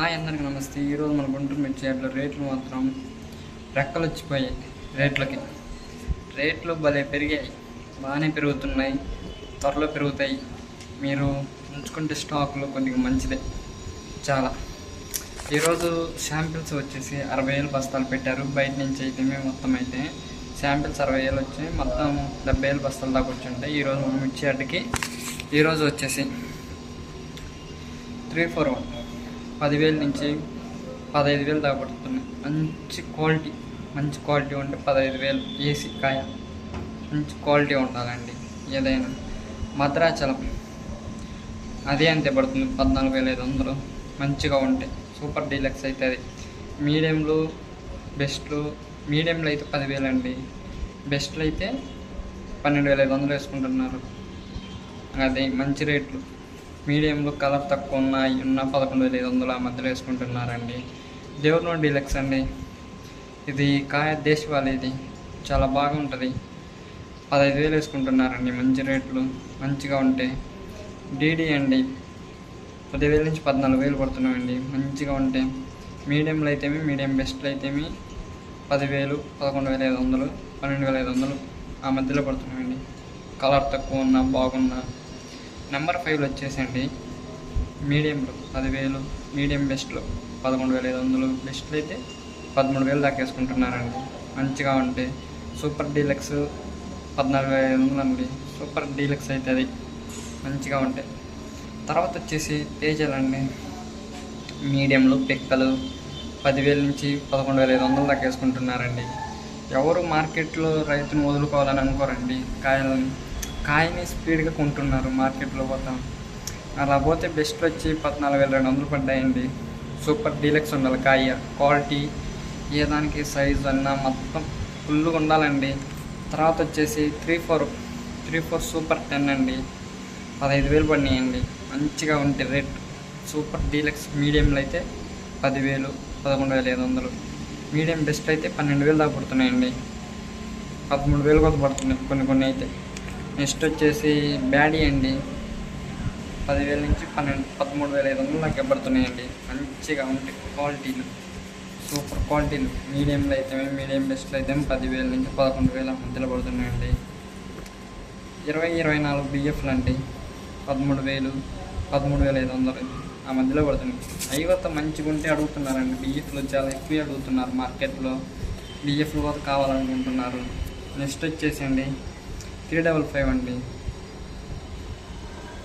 అందరికీ నమస్తే. ఈరోజు మన గుంటూరు మిర్చి అట్లా రేట్లు మాత్రం రెక్కలు వచ్చిపోయాయి. రేట్లు భలే పెరిగాయి, బాగానే పెరుగుతున్నాయి, త్వరలో పెరుగుతాయి. మీరు ఉంచుకుంటే స్టాకులు కొద్దిగా మంచిదే చాలా. ఈరోజు శాంపిల్స్ వచ్చేసి 60,000 బస్తాలు పెట్టారు. బయట నుంచి అయితే మొత్తం అయితే శాంపిల్స్ 60,000 వచ్చి మొత్తం 70,000 బస్తాలు దాకా వచ్చి ఉంటాయి. ఈరోజు మన మిర్చి అడ్డకి ఈరోజు వచ్చేసి 341 10,000 నుంచి 15,000 దాకా పడుతున్నాయి. మంచి క్వాలిటీ ఉంటే 15,000 ఏసీ కాయ, మంచి క్వాలిటీ ఉండాలండి. ఏదైనా భద్రాచలం అదే అంతే పడుతుంది, 14,500 మంచిగా ఉంటే. సూపర్ డీలక్స్ అయితే అది. మీడియంలో బెస్ట్లో, మీడియంలో అయితే 10,000 అండి, బెస్ట్లో అయితే 12,500 వేసుకుంటున్నారు. అది మంచి రేట్లు. మీడియంలో కలర్ తక్కువ ఉన్నాయి 11,500 ఆ మధ్యలో వేసుకుంటున్నారండి. దేవుడు డీలక్స్ అండి, ఇది కాయ దేశవాళీ, ఇది చాలా బాగుంటుంది. 15,000 వేసుకుంటున్నారండి, మంచి రేట్లు మంచిగా ఉంటాయి. డీడీ అండి 10,000 నుంచి 14,000 పడుతున్నాయండి, మంచిగా ఉంటాయి. మీడియంలో అయితే మీడియం బెస్ట్లో అయితే 10,000, 11,500, 12,500 ఆ మధ్యలో పడుతున్నాయండి. కలర్ తక్కువ ఉన్నా బాగున్నా. నెంబర్ 5 వచ్చేసండి మీడియంలో 10,000, మీడియం బెస్ట్లో 11,500, బెస్ట్లో అయితే 13,000 దాకా వేసుకుంటున్నారండి, మంచిగా ఉంటాయి. సూపర్ డీలక్స్ 14,500 అండి, సూపర్ డీలక్స్ అయితే అది మంచిగా ఉంటాయి. తర్వాత వచ్చేసి తేజాలండి, మీడియంలో పిక్కలు 10,000 నుంచి 11,500 దాకా వేసుకుంటున్నారండి. ఎవరు మార్కెట్లో రైతును వదులుకోవాలని అనుకోరండి. కాయని స్పీడ్గా కొంటున్నారు మార్కెట్లో పోతాం. అలా పోతే బెస్ట్ వచ్చి 14,200 పడ్డాయండి. సూపర్ డీలక్స్ ఉండాలి కాయ, క్వాలిటీ ఏ దానికి సైజు అన్నా మొత్తం ఫుల్గా ఉండాలండి. తర్వాత వచ్చేసి 3-4 సూపర్ 10 అండి, 15,000 పడినాయండి, మంచిగా ఉంటే రేట్. సూపర్ డీలక్స్ మీడియంలో అయితే 10,000, 11,500, మీడియం బెస్ట్ అయితే 12,000 దాకా పడుతున్నాయండి, 13,000 కూడా పడుతున్నాయి కొన్ని అయితే. నెక్స్ట్ వచ్చేసి బ్యాడీ అండి, 10,000 నుంచి 13,500 దాకా పడుతున్నాయండి, మంచిగా ఉంటాయి క్వాలిటీలు, సూపర్ క్వాలిటీలు. మీడియంలో అయితే మీడియం బెస్ట్లో అయితే 10,000 నుంచి 11,000 మధ్యలో పడుతున్నాయండి. 20-24 బిఎఫ్లు అండి 13,000, 13,500 ఆ మధ్యలో పడుతున్నాయి. అయ్యవత మంచిగా ఉంటే అడుగుతున్నారండి, బిఎఫ్లు చాలా ఎక్కువ అడుగుతున్నారు మార్కెట్లో, బిఎఫ్లు కూడా కావాలనుకుంటున్నారు. నెక్స్ట్ వచ్చేసండి 355 అండి,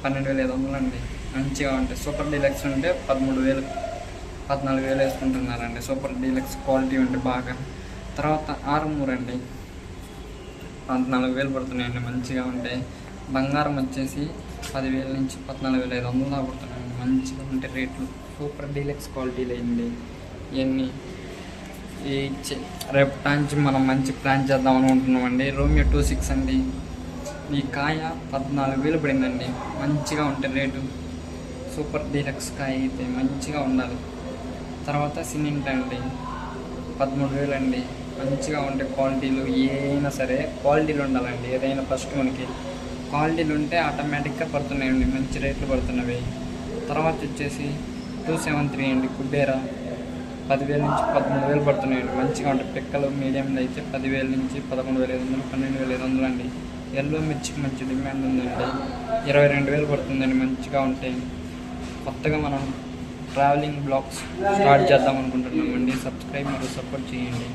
12,500 అండి, మంచిగా ఉంటాయి. సూపర్ డీలక్స్ ఉంటే 13,000, 14,000 వేసుకుంటున్నారండి, సూపర్ డీలక్స్ క్వాలిటీ ఉంటే బాగా. తర్వాత 6-3 అండి, 14,000 పడుతున్నాయండి, మంచిగా ఉంటాయి. బంగారం వచ్చేసి 10,000 నుంచి 14,500 దాకా పడుతున్నాయండి, మంచిగా ఉంటే రేట్లు. సూపర్ డీలక్స్ క్వాలిటీలు అయింది ఇవన్నీ. రేపు నుంచి మనం మంచి ప్లాన్ చేద్దాం అనుకుంటున్నామండి. రోమియో 26 అండి, ఈ కాయ 14,000 పడిందండి, మంచిగా ఉంటే రేటు. సూపర్ డీలక్స్ కాయ అయితే మంచిగా ఉండాలి. తర్వాత సినింట్ అండి 13,000 అండి, మంచిగా ఉంటే క్వాలిటీలు ఏదైనా సరే క్వాలిటీలు ఉండాలండి. ఏదైనా ఫస్ట్ మనకి క్వాలిటీలు ఉంటే ఆటోమేటిక్గా పడుతున్నాయండి, మంచి రేట్లు పడుతున్నవి. తర్వాత వచ్చేసి 273 అండి, కుబేరా 10,000 నుంచి 13,000 పడుతున్నాయండి, మంచిగా ఉంటాయి. పిక్కలు మీడియంలో అయితే 10,000 నుంచి 11,500, 12,500 అండి. ఎల్లో మిర్చికి మంచి డిమాండ్ ఉందండి, 22,000 పడుతుందండి, మంచిగా ఉంటాయి. కొత్తగా మనం ట్రావెలింగ్ బ్లాగ్స్ స్టార్ట్ చేద్దాం అనుకుంటున్నామండి. సబ్స్క్రైబ్ మరియు సపోర్ట్ చేయండి.